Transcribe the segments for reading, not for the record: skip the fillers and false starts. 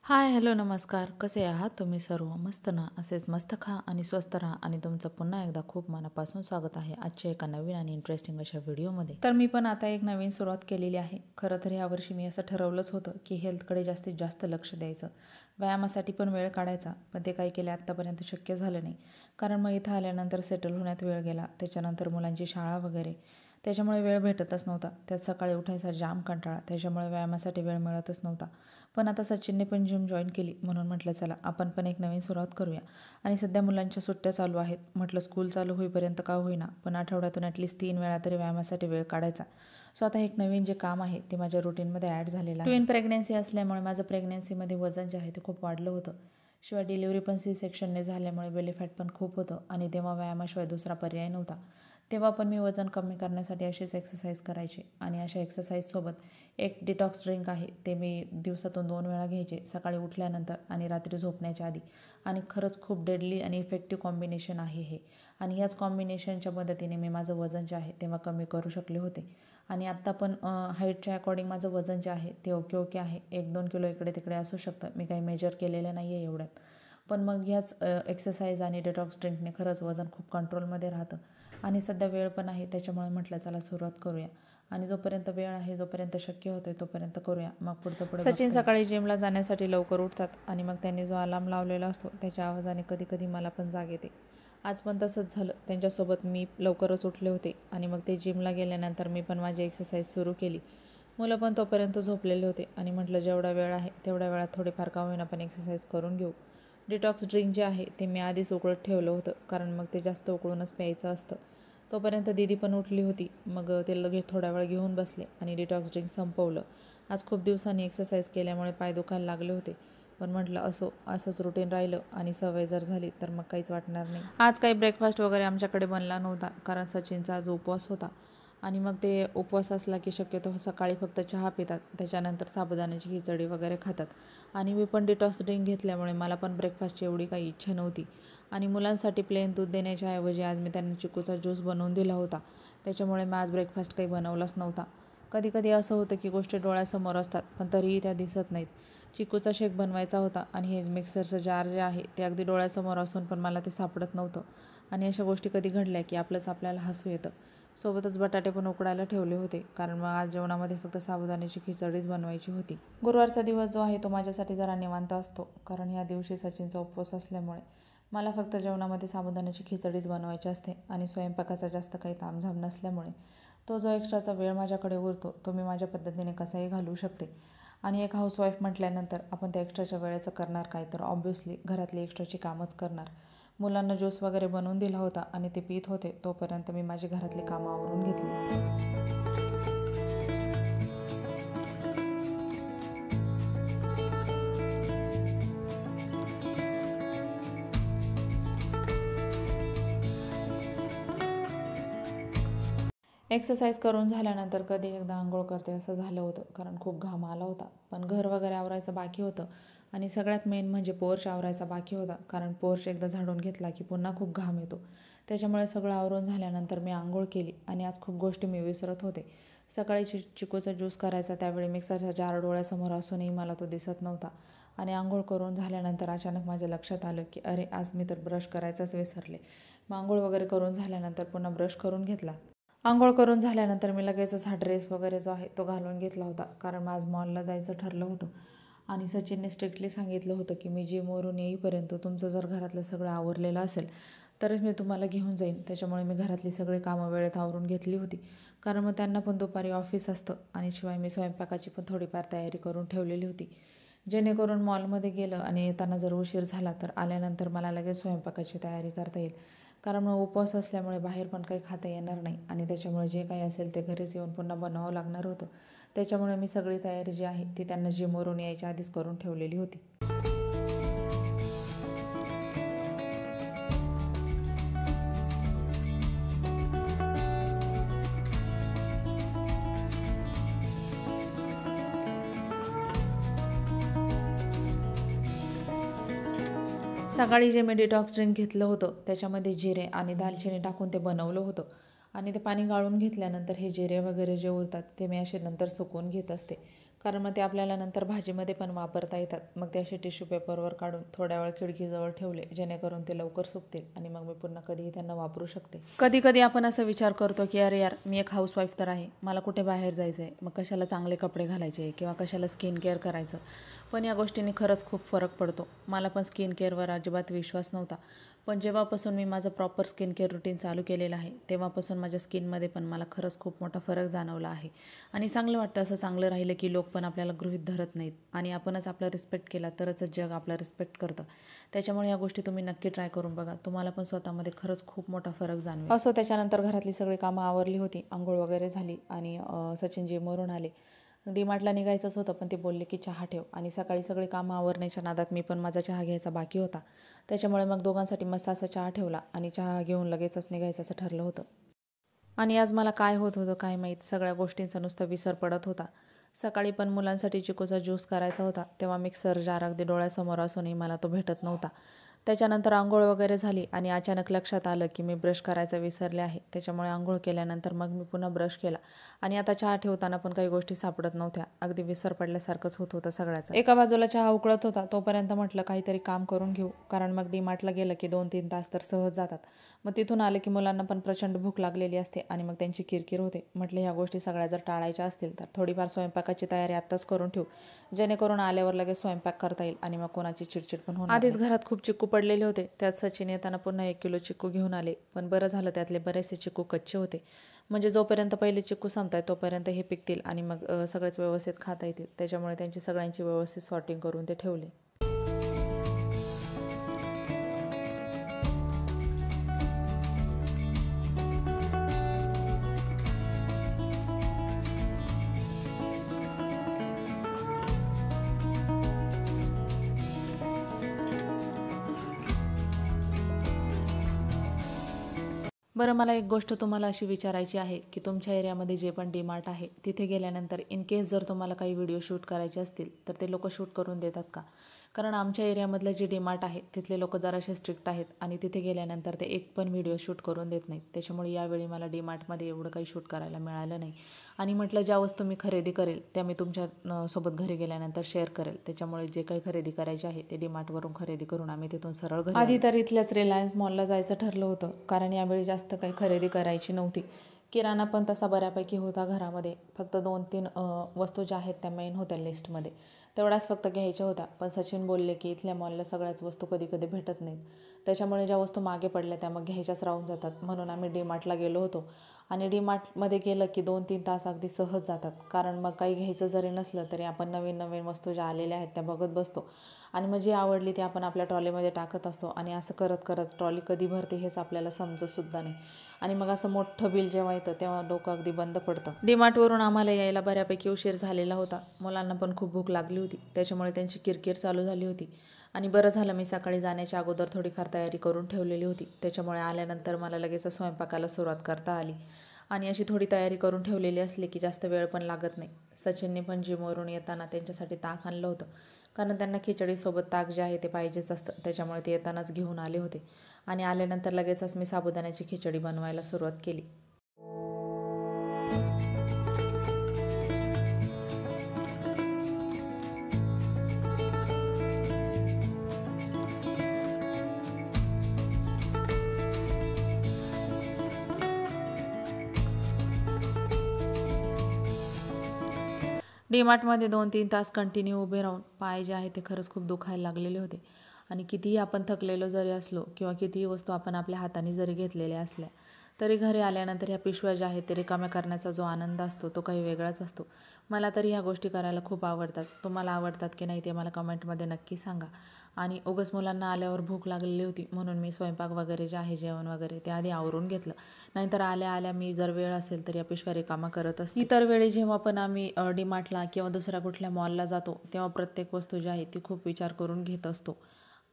हाय, hello, नमस्कार. कसे आहात तुम्ही सर्व? मस्त ना? असेच मस्त खा आणि स्वस्त राहा. आणि तुमचं पुन्हा एकदा खूप मनापासून स्वागत आहे आजच्या एका नवीन आणि इंटरेस्टिंग अशा व्हिडिओमध्ये. तर मी पण आता एक नवीन सुरुवात केलेली आहे. खरं तर यावर्षी मी असं ठरवलंच होतं की हेल्थकडे जास्तीत जास्त लक्ष द्यायचं, व्यायामासाठी पण वेळ काढायचा. पण ते काही केले आत्तापर्यंत शक्य झालं नाही, कारण मग इथं आल्यानंतर सेटल होण्यात वेळ गेला, त्याच्यानंतर मुलांची शाळा वगैरे, त्याच्यामुळे वेळ भेटतच नव्हता. त्यात सकाळी उठायचा जाम कंटाळा, त्याच्यामुळे व्यायामासाठी वेळ मिळतच नव्हता. पण आता सचिनने पण जिम जॉईन केली, म्हणून म्हटलं चला आपण पण एक नवीन सुरुवात करूया. आणि सध्या मुलांच्या सुट्ट्या चालू आहेत, म्हटलं स्कूल चालू होईपर्यंत का होईना, पण आठवड्यातून ॲटलिस्ट 3 वेळा तरी व्यायामासाठी वेळ काढायचा. सो आता एक नवीन जे काम आहे ते माझ्या रुटीनमध्ये ॲड झालेलं आहे. ट्विन प्रेग्नेन्सी असल्यामुळे माझं प्रेग्नेन्सीमध्ये वजन जे आहे ते खूप वाढलं होतं. शिवाय डिलिव्हरी पण C-सेक्शनने झाल्यामुळे बेली फॅट पण खूप होतं आणि तेव्हा व्यायामाशिवाय दुसरा पर्याय नव्हता. तेव्हा पण मी वजन कमी करण्यासाठी अशीच एक्सरसाइज करायचे. आणि अशा एक्सरसाइजसोबत एक डिटॉक्स ड्रिंक आहे, ते मी दिवसातून 2 वेळा घ्यायचे, सकाळी उठल्यानंतर आणि रात्री झोपण्याच्या आधी. आणि खरंच खूप डेडली आणि इफेक्टिव्ह कॉम्बिनेशन आहे हे. आणि याच कॉम्बिनेशनच्या मदतीने मी माझं वजन जे आहे तेव्हा कमी करू शकले होते. आणि आत्ता पण हाईटच्या अकॉर्डिंग माझं वजन जे आहे ते ओके आहे. 1-2 किलो इकडे तिकडे असू शकतं, मी काही मेजर केलेलं नाही आहे एवढ्यात. पण मग ह्याच एक्सरसाइज आणि डिटॉक्स ड्रिंकने खरंच वजन खूप कंट्रोलमध्ये राहतं. आणि सध्या वेळ पण आहे, त्याच्यामुळे म्हटलं चला सुरुवात करूया. आणि जोपर्यंत वेळ आहे, जोपर्यंत शक्य होतं तोपर्यंत करूया, मग पुढचं पुढे. सचिन सकाळी जिमला जाण्यासाठी लवकर उठतात आणि मग त्यांनी जो अलार्म लावलेला असतो त्याच्या आवाजाने कधी कधी मला पण जाग येते. आज पण तसंच झालं, त्यांच्यासोबत मी लवकरच उठले होते. आणि मग ते जिमला गेल्यानंतर मी पण माझी एक्सरसाइज सुरू केली. मुलं पण तोपर्यंत झोपलेले होते आणि म्हटलं जेवढा वेळ आहे तेवढ्या वेळात थोडीफार का होईना पण एक्सरसाइज करून घेऊ. डिटॉक्स ड्रिंक जे आहे ते मी आधीच उकळत ठेवलं होतं, कारण मग ते जास्त उकळूनच प्यायचं असतं. तोपर्यंत दीदी पण उठली होती, मग ते लगेच थोडा वेळ घेऊन बसले आणि डिटॉक्स ड्रिंक संपवलं. आज खूप दिवसांनी एक्सरसाइज केल्यामुळे पाय दुखायला लागले होते, पण म्हटलं असंच रुटीन राहिलं आणि सवय जर झाली तर मग काहीच वाटणार नाही. आज काही ब्रेकफास्ट वगैरे आमच्याकडे बनला नव्हता, कारण सचिनचा आज उपवास होता. आणि मग ते उपवास असला की शक्यतो सकाळी फक्त चहा पितात, त्याच्यानंतर साबुदाण्याची खिचडी वगैरे खातात. आणि मी पण डिटॉक्स ड्रिंक घेतल्यामुळे मला पण ब्रेकफास्टची एवढी काही इच्छा नव्हती. आणि मुलांसाठी प्लेन दूध देण्याच्या ऐवजी आज मी त्यांना चिकूचा ज्यूस बनवून दिला होता, त्याच्यामुळे मी आज ब्रेकफास्ट काही बनवलाच नव्हता. कधी कधी असं होतं की गोष्टी डोळ्यासमोर असतात पण तरीही त्या दिसत नाहीत. चिकूचा शेक बनवायचा होता आणि हे मिक्सरचं जार जे आहे ते अगदी डोळ्यासमोर असून पण मला ते सापडत नव्हतं. आणि अशा गोष्टी कधी घडल्या की आपल्याला हसू येतं. सोबतच बटाटे पण उकडायला ठेवले होते, कारण मग आज जेवणामध्ये फक्त साबुदाण्याची खिचडीच बनवायची होती. गुरुवारचा दिवस जो आहे तो माझ्यासाठी जरा निवांत असतो, कारण या दिवशी सचिनचा उपवास असल्यामुळे मला फक्त जेवणामध्ये साबुदाण्याची खिचडीच बनवायची असते. आणि स्वयंपाकाचा जास्त काही तामझाम नसल्यामुळे तो जो एक्स्ट्राचा वेळ माझ्याकडे उरतो तो मी माझ्या पद्धतीने कसाही घालवू शकते. आणि एक हाऊसवाईफ म्हटल्यानंतर आपण त्या एक्स्ट्राच्या वेळेचं करणार काय, तर ऑब्व्हियसली घरातली एक्स्ट्राची कामच करणार. मुलांना ज्यूस वगैरे बनवून दिला होता आणि ते पीत होते, तोपर्यंत मी माझी घरातली कामं आवरून घेतली. एक्सरसाइज करून झाल्यानंतर कधी एकदा आंघोळ करते असं झालं होतं, कारण खूप घाम आला होता. पण घर वगैरे आवरायचं बाकी होतं आणि सगळ्यात मेन म्हणजे पोर्च आवरायचा बाकी होता, कारण पोर्च एकदा झाडून घेतला की पुन्हा खूप घाम येतो. त्याच्यामुळे सगळं आवरून झाल्यानंतर मी आंघोळ केली. आणि आज खूप गोष्टी मी विसरत होते. सकाळी चिकूचा ज्यूस करायचा, त्यावेळी मिक्सरचा जार डोळ्यासमोर असूनही मला तो दिसत नव्हता. आणि आंघोळ करून झाल्यानंतर अचानक माझ्या लक्षात आलं की अरे, आज मी तर ब्रश करायचाच विसरले. मग आंघोळ वगैरे करून झाल्यानंतर पुन्हा ब्रश करून घेतला. आंघोळ करून झाल्यानंतर मी लगेचच हा ड्रेस वगैरे जो आहे तो घालून घेतला होता, कारण आज मॉलला जायचं ठरलं होतं. आणि सचिनने स्ट्रिक्टली सांगितलं होतं की मी जिमवरून येईपर्यंत तुमचं जर घरातलं सगळं आवरलेलं असेल तरच मी तुम्हाला घेऊन जाईन. त्याच्यामुळे मी घरातली सगळी कामं वेळेत आवरून घेतली होती, कारण मग त्यांना पण दुपारी ऑफिस असतं. आणि शिवाय मी स्वयंपाकाची पण थोडीफार तयारी करून ठेवलेली होती, जेणेकरून मॉलमध्ये गेलं आणि येताना जर उशीर झाला तर आल्यानंतर मला लगेच स्वयंपाकाची तयारी करता येईल. कारण मग उपवास असल्यामुळे बाहेर पण काही खाता येणार नाही आणि त्याच्यामुळे जे काही असेल ते घरीच येऊन पुन्हा बनवावं लागणार होतं. त्याच्यामुळे मी सगळी तयारी जी आहे ती त्यांना जिमवरून यायच्या आधीच करून ठेवलेली होती. सकाळी जे मी डिटॉक्स ड्रिंक घेतलं होतं त्याच्यामध्ये जिरे आणि दालचिनी टाकून ते बनवलं होतं आणि ते पाणी गाळून घेतल्यानंतर हे जिरे वगैरे जे उरतात ते मी असे नंतर सुकवून घेत असते, कारण मग ते आपल्याला नंतर भाजीमध्ये पण वापरता येतात. मग ते असे टिश्यू पेपरवर काढून थोड्या वेळ खिडकीजवळ ठेवले, जेणेकरून ते लवकर सुकतील आणि मग मी पुन्हा कधीही त्यांना वापरू शकते. कधी कधी आपण असं विचार करतो की अरे यार, मी एक हाऊसवाईफ तर आहे, मला कुठे बाहेर जायचं आहे, मग कशाला चांगले कपडे घालायचे किंवा कशाला स्किन केअर करायचं. पण या गोष्टींनी खरंच खूप फरक पडतो. मला पण स्किन केअरवर अजिबात विश्वास नव्हता, पण जेव्हापासून मी माझं प्रॉपर स्किन केअर रुटीन चालू केलेलं आहे तेव्हापासून माझ्या स्किनमध्ये पण मला खरंच खूप मोठा फरक जाणवला आहे. आणि चांगलं वाटतं असं चांगलं राहिलं की लोक पण आपल्याला गृहीत धरत नाहीत आणि आपणच आपला रिस्पेक्ट केला तरच जग आपला रिस्पेक्ट करतं. त्याच्यामुळे या गोष्टी तुम्ही नक्की ट्राय करून बघा, तुम्हाला पण स्वतःमध्ये खरंच खूप मोठा फरक जाणवेल. असो, त्याच्यानंतर घरातली सगळी कामं आवरली होती, आंघोळ वगैरे झाली आणि सचिन जिमवरून आले. डीमार्टला निघायचंच होतं, पण ते बोलले की चहा ठेव, आणि सकाळी सगळी कामं आवरण्याच्या नादात मी पण माझा चहा घ्यायचा बाकी होता. त्याच्यामुळे मग दोघांसाठी मस्त असा चहा ठेवला आणि चहा घेऊन लगेचच निघायचं असं ठरलं होतं. आणि आज मला काय होत होतं काय माहीत, सगळ्या गोष्टींचा नुसता विसर पडत होता. सकाळी पण मुलांसाठी चिकूचा ज्यूस करायचा होता, तेव्हा मिक्सर जार अगदी डोळ्यासमोर असूनही मला तो भेटत नव्हता. त्याच्यानंतर आंघोळ वगैरे झाली आणि अचानक लक्षात आलं की मी ब्रश करायचं विसरले आहे. त्याच्यामुळे आंघोळ केल्यानंतर मग मी पुन्हा ब्रश केला आणि आता चहा ठेवताना पण काही गोष्टी सापडत नव्हत्या. अगदी विसर पडल्यासारखंच होत होतं सगळ्याचं. एका बाजूला चहा उकळत होता, तोपर्यंत म्हटलं काहीतरी काम करून घेऊ, कारण मग डीमार्टला गेलं की 2-3 तास तर सहज जातात. मग तिथून आलं की मुलांना पण प्रचंड भूक लागलेली असते आणि मग त्यांची किरकिर होते. म्हटलं ह्या गोष्टी सगळ्या जर टाळायच्या असतील तर थोडीफार स्वयंपाकाची तयारी आत्ताच करून ठेवू, जेणेकरून आल्यावर लगेच स्वयंपाक करता येईल आणि मग कोणाची चिडचिड पण होणार नाही. आधीच घरात खूप चिक्कू पडलेले होते, त्यात सचिन येताना पुन्हा 1 किलो चिक्कू घेऊन आले. पण बरं झालं त्यातले बरेचसे चिक्कू कच्चे होते, म्हणजे जोपर्यंत पहिले चिक्कू संपताय तोपर्यंत हे पिकतील आणि मग सगळेच व्यवस्थित खाता येतील. त्याच्यामुळे त्यांची सगळ्यांची व्यवस्थित सॉर्टिंग करून ते ठेवले. बरं, मला एक गोष्ट तुम्हाला अशी विचारायची आहे की तुमच्या एरियामध्ये जे पण डीमार्ट आहे तिथे गेल्यानंतर इन केस जर तुम्हाला काही व्हिडिओ शूट करायचे असतील तर ते लोक शूट करून देतात का? कारण आमच्या एरियामधलं जे डीमार्ट आहे तिथले लोक जरासे स्ट्रिक्ट आहेत आणि तिथे गेल्यानंतर ते एक पण व्हिडिओ शूट करून देत नाहीत. त्याच्यामुळे यावेळी मला डीमार्टमध्ये एवढं काही शूट करायला मिळालं नाही आणि म्हटलं ज्या वस्तू मी खरेदी करेल त्या मी तुमच्या सोबत घरी गेल्यानंतर शेअर करेल. त्याच्यामुळे जे काही खरेदी करायचे आहे ते डीमार्टवरून खरेदी करून आम्ही तिथून सरळ घरी आधी तर इथल्याच रिलायन्स मॉलला जायचं ठरलं होतं, कारण यावेळी जास्त काही खरेदी करायची नव्हती. किराणा पण तसा बऱ्यापैकी होता घरामध्ये, फक्त 2-3 वस्तू ज्या आहेत त्या मेन होत्या लिस्टमध्ये, तेवढ्याच फक्त घ्यायच्या होत्या. पण सचिन बोलले की इथल्या मॉलला सगळ्याच वस्तू कधी कधी भेटत नाहीत, त्याच्यामुळे ज्या वस्तू मागे पडल्या त्या मग घ्यायच्याच राहून जातात. म्हणून आम्ही डीमार्टला गेलो होतो आणि डीमार्टमध्ये गेलं की 2-3 तास अगदी सहज जातात, कारण मग काही घ्यायचं जरी नसलं तरी आपण नवीन नवीन वस्तू ज्या आलेल्या आहेत त्या बघत बसतो आणि मग जी आवडली ती आपण आपल्या ट्रॉलीमध्ये टाकत असतो आणि असं करत करत ट्रॉली कधी भरते हेच आपल्याला समजतसुद्धा नाही. आणि मग असं मोठं बिल जेव्हा येतं तेव्हा डोकं अगदी बंद पडतं. डीमार्टवरून आम्हाला यायला बऱ्यापैकी उशीर झालेला होता. मुलांना पण खूप भूक लागली होती, त्याच्यामुळे त्यांची किरकिर चालू झाली होती. आणि बरं झालं मी सकाळी जाण्याच्या अगोदर थोडीफार तयारी करून ठेवलेली होती, त्याच्यामुळे आल्यानंतर मला लगेच स्वयंपाकाला सुरुवात करता आली. आणि अशी थोडी तयारी करून ठेवलेली असली की जास्त वेळ पण लागत नाही. सचिनने पण जिमवरून येताना त्यांच्यासाठी ताक आणलं होतं, कारण त्यांना खिचडीसोबत ताक जे आहे ते पाहिजेच असतं, त्याच्यामुळे ते येतानाच घेऊन आले होते. आणि आल्यानंतर लगेचच मी साबुदाण्याची खिचडी बनवायला सुरुवात केली. डीमार्टमध्ये 2-3 तास कंटिन्यू उभे राहून पाय जे आहे ते खरंच खूप दुखायला लागलेले होते. आणि कितीही आपण थकलेलो जरी असलो किंवा कितीही वस्तू आपण आपल्या हाताने जरी घेतलेल्या असल्या तरी घरी आल्यानंतर ह्या पिशव्या ज्या आहेत ते रिकाम्या करण्याचा जो आनंद असतो तो काही वेगळाच असतो. मला तरी ह्या गोष्टी करायला खूप आवडतात. तुम्हाला आवडतात की नाही ते मला कमेंटमध्ये नक्की सांगा. आणि उगाच मुलांना आल्यावर भूक लागलेली होती म्हणून मी स्वयंपाक वगैरे जे आहे जेवण वगैरे ते आधी आवरून घेतलं, नाहीतर आल्या आल्या मी जर वेळ असेल तर या पिशव्या रिकामा करत असते. इतर वेळी जेव्हा पण आम्ही डीमार्टला किंवा दुसऱ्या कुठल्या मॉलला जातो तेव्हा प्रत्येक वस्तू जी आहे ती खूप विचार करून घेत असतो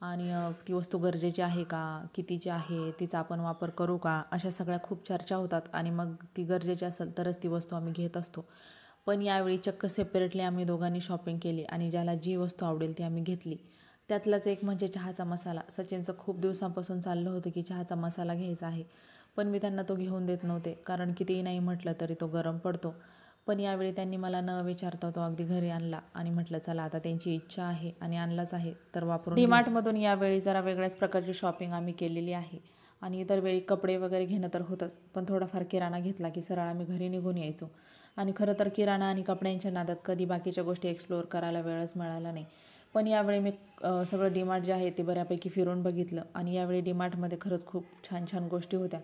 आणि ती वस्तू गरजेची आहे का, कितीची आहे, तिचा आपण वापर करू का, अशा सगळ्या खूप चर्चा होतात आणि मग ती गरजेची असेल तरच ती वस्तू आम्ही घेत असतो. पण यावेळी चक्क सेपरेटली आम्ही दोघांनी शॉपिंग केली आणि ज्याला जी वस्तू आवडेल ती आम्ही घेतली. त्यातलाच एक म्हणजे चहाचा मसाला. सचिनचं खूप दिवसांपासून चाललं होतं की चहाचा मसाला घ्यायचा आहे, पण मी त्यांना तो घेऊन देत नव्हते, कारण कितीही नाही म्हटलं तरी तो गरम पडतो. पण यावेळी त्यांनी मला न विचारता तो अगदी घरी आणला आणि म्हटलं चला आता त्यांची इच्छा आहे आणि आणलाच आहे तर वापरून घेऊ. डीमार्टमधून यावेळी जरा वेगळ्याच प्रकारची शॉपिंग आम्ही केलेली आहे. आणि इतर वेळी कपडे वगैरे घेणं तर होतंच, पण थोडाफार किराणा घेतला की सरळ आम्ही घरी निघून यायचो. आणि खरं तर किराणा आणि कपड्यांच्या नादात कधी बाकीच्या गोष्टी एक्सप्लोअर करायला वेळच मिळाला नाही. पण यावेळी मी सगळं डीमार्ट जे आहे ते बऱ्यापैकी फिरून बघितलं आणि यावेळी डीमार्टमध्ये खरंच खूप छान छान गोष्टी होत्या.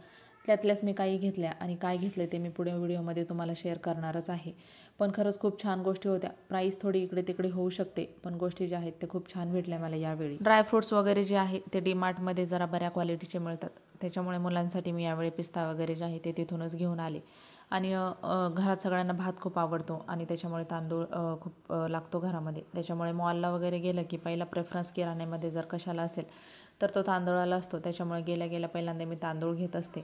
त्यातल्याच मी काही घेतल्या आणि काय घेतलं ते मी पुढे व्हिडिओमध्ये तुम्हाला शेअर करणारच आहे. पण खरंच खूप छान गोष्टी होत्या. प्राईस थोडी इकडे तिकडे होऊ शकते, पण गोष्टी ज्या आहेत ते खूप छान भेटल्या मला यावेळी. ड्रायफ्रुट्स वगैरे जे आहे ते डीमार्टमध्ये जरा बऱ्या क्वालिटीचे मिळतात, त्याच्यामुळे मुलांसाठी मी यावेळी पिस्ता वगैरे जे आहे ते तिथूनच घेऊन आले. आणि घरात सगळ्यांना भात खूप आवडतो आणि त्याच्यामुळे तांदूळ खूप लागतो घरामध्ये. त्याच्यामुळे मॉलला वगैरे गेलं की पहिला प्रेफरन्स किराण्यामध्ये जर कशाला असेल तर तो तांदूळाला असतो. त्याच्यामुळे गेल्या गेल्या पहिल्यांदा मी तांदूळ घेत असते.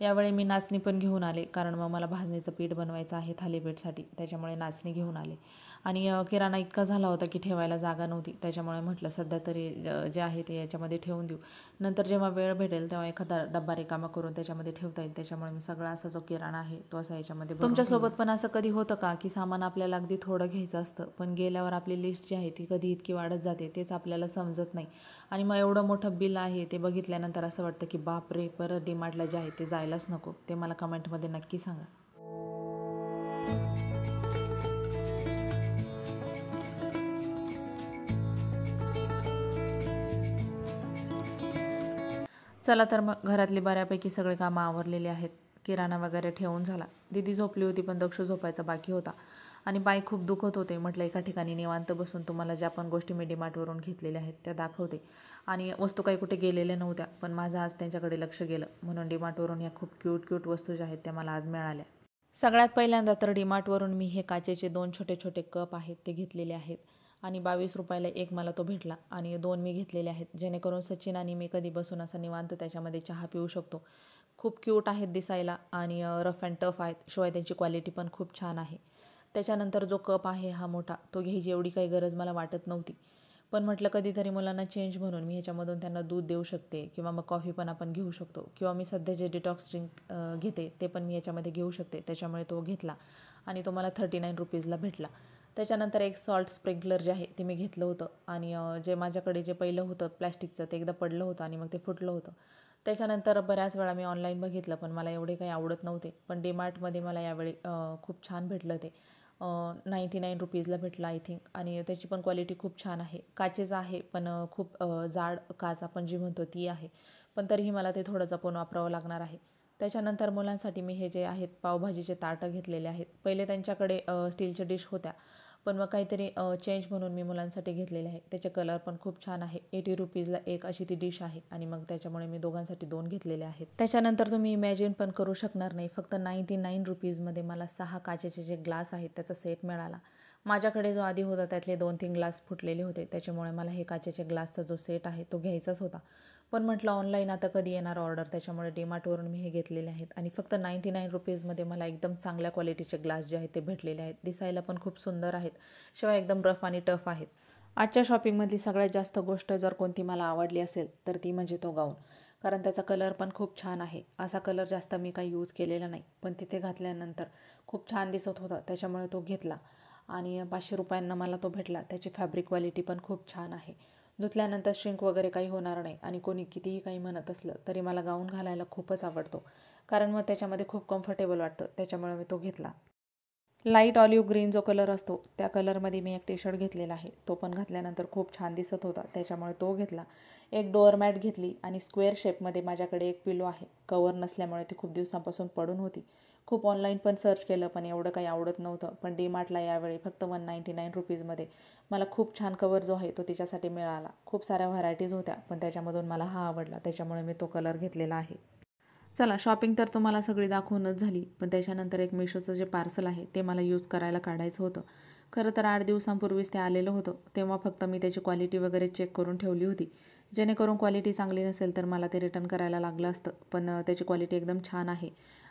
यावेळी मी नाचणी पण घेऊन आले, कारण मग मला भाजणीचं पीठ बनवायचं आहे थालीपीठसाठी, त्याच्यामुळे नाचणी घेऊन आले. आणि किराणा इतका झाला होता की ठेवायला जागा नव्हती, त्याच्यामुळे म्हटलं सध्या तरी जे आहे ते याच्यामध्ये ठेवून देऊ, नंतर जेव्हा वेळ भेटेल तेव्हा एखादा डब्बा रिकामा करून त्याच्यामध्ये ठेवता येईल. त्याच्यामुळे मी सगळा असा जो किराणा आहे तो असा याच्यामध्ये. तुमच्यासोबत पण असं कधी होतं का की सामान आपल्याला अगदी थोडं घ्यायचं असतं, पण गेल्यावर आपली लिस्ट जी आहे ती कधी इतकी वाढत जाते तेच आपल्याला समजत नाही, आणि मग एवढं मोठं बिल आहे ते बघितल्यानंतर असं वाटतं की बापरे, परत डीमार्टला जे आहे ते जायलाच नको. ते मला कमेंटमध्ये नक्की सांगा. चला तर मग घरातली बऱ्यापैकी सगळे कामं आवरलेली आहेत. किराणा वगैरे ठेवून झाला. दीदी झोपली होती पण दक्षू झोपायचा बाकी होता आणि पाय खूप दुखत होते. म्हटलं एका ठिकाणी निवांत बसून तुम्हाला ज्या पण गोष्टी मी डीमार्टवरून घेतलेल्या आहेत त्या दाखवते. आणि वस्तू काही कुठे गेलेल्या नव्हत्या, पण माझं आज त्यांच्याकडे लक्ष गेलं, म्हणून डीमार्टवरून ह्या खूप क्यूट क्यूट वस्तू ज्या आहेत त्या मला आज मिळाल्या. सगळ्यात पहिल्यांदा तर डीमार्टवरून मी हे काचेचे 2 छोटे छोटे कप आहेत ते घेतलेले आहेत आणि 22 रुपयाला एक मला तो भेटला आणि 2 मी घेतलेले आहेत, जेणेकरून सचिन आणि मी कधी बसून असं निवांत त्याच्यामध्ये चहा पिऊ शकतो. खूप क्यूट आहेत दिसायला आणि रफ अँड टफ आहेत, शिवाय त्यांची क्वालिटी पण खूप छान आहे. त्याच्यानंतर जो कप आहे हा मोठा, तो घ्यायची एवढी काही गरज मला वाटत नव्हती, पण म्हटलं कधीतरी मुलांना चेंज म्हणून मी ह्याच्यामधून त्यांना दूध देऊ शकते किंवा मग कॉफी पण आपण घेऊ शकतो, किंवा मी सध्या जे डिटॉक्स ड्रिंक घेते ते पण मी याच्यामध्ये घेऊ शकते. त्याच्यामुळे तो घेतला आणि तो मला 39 रुपीजला भेटला. त्याच्यानंतर एक सॉल्ट स्प्रिंकलर जे आहे ते मी घेतलं होतं आणि जे माझ्याकडे जे पहिलं होतं प्लॅस्टिकचं ते एकदा पडलं होतं आणि मग ते फुटलं होतं. त्याच्यानंतर बऱ्याच वेळा मी ऑनलाईन बघितलं पण मला एवढे काही आवडत नव्हते, पण डीमार्टमध्ये मला यावेळी खूप छान भेटलं ते. 99 रुपीजला भेटलं आय थिंक, आणि त्याची पण क्वालिटी खूप छान आहे. काचेचं आहे पण खूप जाड काच आपण जी म्हणतो ती आहे, पण तरीही मला ते थोडं जपून वापरावं लागणार आहे. त्याच्यानंतर मुलांसाठी मी हे जे आहेत पावभाजीचे ताटं घेतलेले आहेत. पहिले त्यांच्याकडे स्टीलच्या डिश होत्या, पण मग काहीतरी चेंज म्हणून मी मुलांसाठी घेतलेले आहे. त्याचे कलर पण खूप छान आहे. 80 रुपीजला एक अशी ती डिश आहे आणि मग त्याच्यामुळे मी दोघांसाठी 2 घेतलेले आहेत. त्याच्यानंतर तुम्ही इमॅजिन पण करू शकणार नाही, फक्त 99 रुपीजमध्ये मला 6 काचेचे जे ग्लास आहेत त्याचा सेट मिळाला. माझ्याकडे जो आधी होता त्यातले 2-3 ग्लास फुटलेले होते, त्याच्यामुळे मला हे काचेच्या ग्लासचा जो सेट आहे तो घ्यायचाच होता. पण म्हटलं ऑनलाईन आता कधी येणार ऑर्डर, त्याच्यामुळे डीमार्टवरून मी हे घेतलेले आहेत आणि फक्त 99 रुपीजमध्ये मला एकदम चांगल्या क्वालिटीचे ग्लास जे आहेत ते भेटलेले आहेत. दिसायला पण खूप सुंदर आहेत, शिवाय एकदम रफ आणि टफ आहेत. आजच्या शॉपिंगमधली सगळ्यात जास्त गोष्ट जर कोणती मला आवडली असेल तर ती म्हणजे तो गाऊन, कारण त्याचा कलर पण खूप छान आहे. असा कलर जास्त मी काही यूज केलेला नाही, पण तिथे घातल्यानंतर खूप छान दिसत होता, त्याच्यामुळे तो घेतला आणि 500 रुपयांना मला तो भेटला. त्याची फॅब्रिक क्वालिटी पण खूप छान आहे. धुतल्यानंतर श्रिंक वगैरे काही होणार नाही आणि कोणी कितीही काही म्हणत असलं तरी मला गाऊन घालायला खूपच आवडतो, कारण मग त्याच्यामध्ये खूप कम्फर्टेबल वाटतं. त्याच्यामुळे मी तो घेतला. लाईट ऑलिव्ह ग्रीन जो कलर असतो त्या कलरमध्ये मी एक टी शर्ट घेतलेला आहे, तो पण घातल्यानंतर खूप छान दिसत होता, त्याच्यामुळे तो घेतला. एक डोअर मॅट घेतली आणि स्क्वेअर शेपमध्ये माझ्याकडे एक पिलो आहे. कवर नसल्यामुळे ती खूप दिवसांपासून पडून होती. खूप ऑनलाईन पण सर्च केलं पण एवढं काही आवडत नव्हतं, पण डीमार्टला यावेळी फक्त 199 रुपीजमध्ये मला खूप छान कवर जो आहे तो तिच्यासाठी मिळाला. खूप साऱ्या व्हरायटीज होत्या पण त्याच्यामधून मला हा आवडला, त्याच्यामुळे मी तो कलर घेतलेला आहे. चला, शॉपिंग तर तुम्हाला सगळी दाखवूनच झाली, पण त्याच्यानंतर एक मिशोचं जे पार्सल आहे ते मला यूज करायला काढायचं होतं. खरं तर 8 दिवसांपूर्वीच ते आलेलं होतं, तेव्हा फक्त मी त्याची क्वालिटी वगैरे चेक करून ठेवली होती, जेणेकरून क्वालिटी चांगली नसेल तर मला ते रिटर्न करायला लागलं असतं. पण त्याची क्वालिटी एकदम छान आहे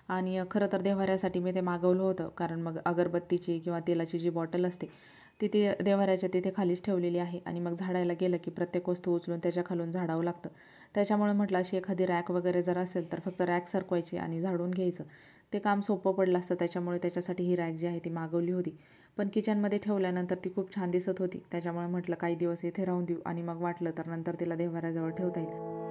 आणि खरं तर देव्हाऱ्यासाठी मी ते मागवलं होतं, कारण मग अगरबत्तीची किंवा तेलाची जी बॉटल असते तिथे देव्हाऱ्याच्या तिथे खालीच ठेवलेली आहे आणि मग झाडायला गेलं की प्रत्येक वस्तू उचलून त्याच्या खालून झाडावं लागतं. त्याच्यामुळे म्हटलं अशी एखादी रॅक वगैरे जर असेल तर फक्त रॅक सरकवायची आणि झाडून घ्यायचं. ते काम सोपं पडलं असतं. त्याच्यामुळे त्याच्यासाठी ही रॅक जी आहे ती मागवली होती. पण किचनमध्ये ठेवल्यानंतर ती खूप छान दिसत होती. त्याच्यामुळे म्हटलं काही दिवस इथे राहून देऊ आणि मग वाटलं तर नंतर तिला देव्हाऱ्याजवळ ठेवता येईल.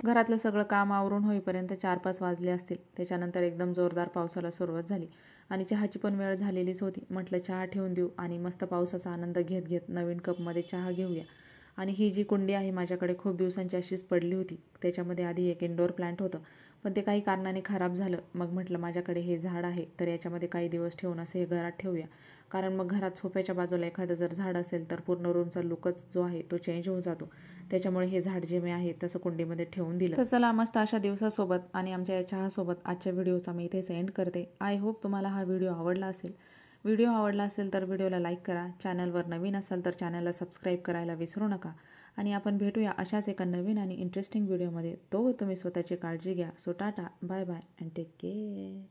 घरातलं सगळं काम आवरून होईपर्यंत 4-5 वाजले असतील. त्याच्यानंतर एकदम जोरदार पावसाला सुरुवात झाली आणि चहाची पण वेळ झालेलीच होती. म्हटलं चहा ठेवून देऊ आणि मस्त पावसाचा आनंद घेत घेत नवीन कपमध्ये चहा घेऊया. आणि ही जी कुंडी आहे माझ्याकडे खूप दिवसांची अशीच पडली होती. त्याच्यामध्ये आधी एक इंडोर प्लांट होतं, पण ते काही कारणाने खराब झालं. मग म्हटलं माझ्याकडे हे झाड आहे तर याच्यामध्ये काही दिवस ठेवून असं हे घरात ठेवूया. कारण मग घरात सोफ्याच्या बाजूला एखादं जर झाड असेल तर पूर्ण रूमचा लुकच जो आहे तो चेंज होऊन जातो. त्याच्यामुळे हे झाड जे मी आहे तसं कुंडीमध्ये ठेवून दिलं. तर चला मस्त अशा दिवसासोबत आणि आमच्या या चहासोबत आजच्या व्हिडिओचा मी इथे सेंड करते. आय होप तुम्हाला हा व्हिडिओ आवडला असेल. व्हिडिओ आवडला असेल तर व्हिडिओला लाईक करा. चॅनलवर नवीन असाल तर चॅनलला सबस्क्राईब करायला विसरू नका. आणि आपण भेटूया अशाच एका नवीन आणि इंटरेस्टिंग व्हिडिओमध्ये. तोवर तुम्ही स्वतःची काळजी घ्या. So tata, bye bye and take care.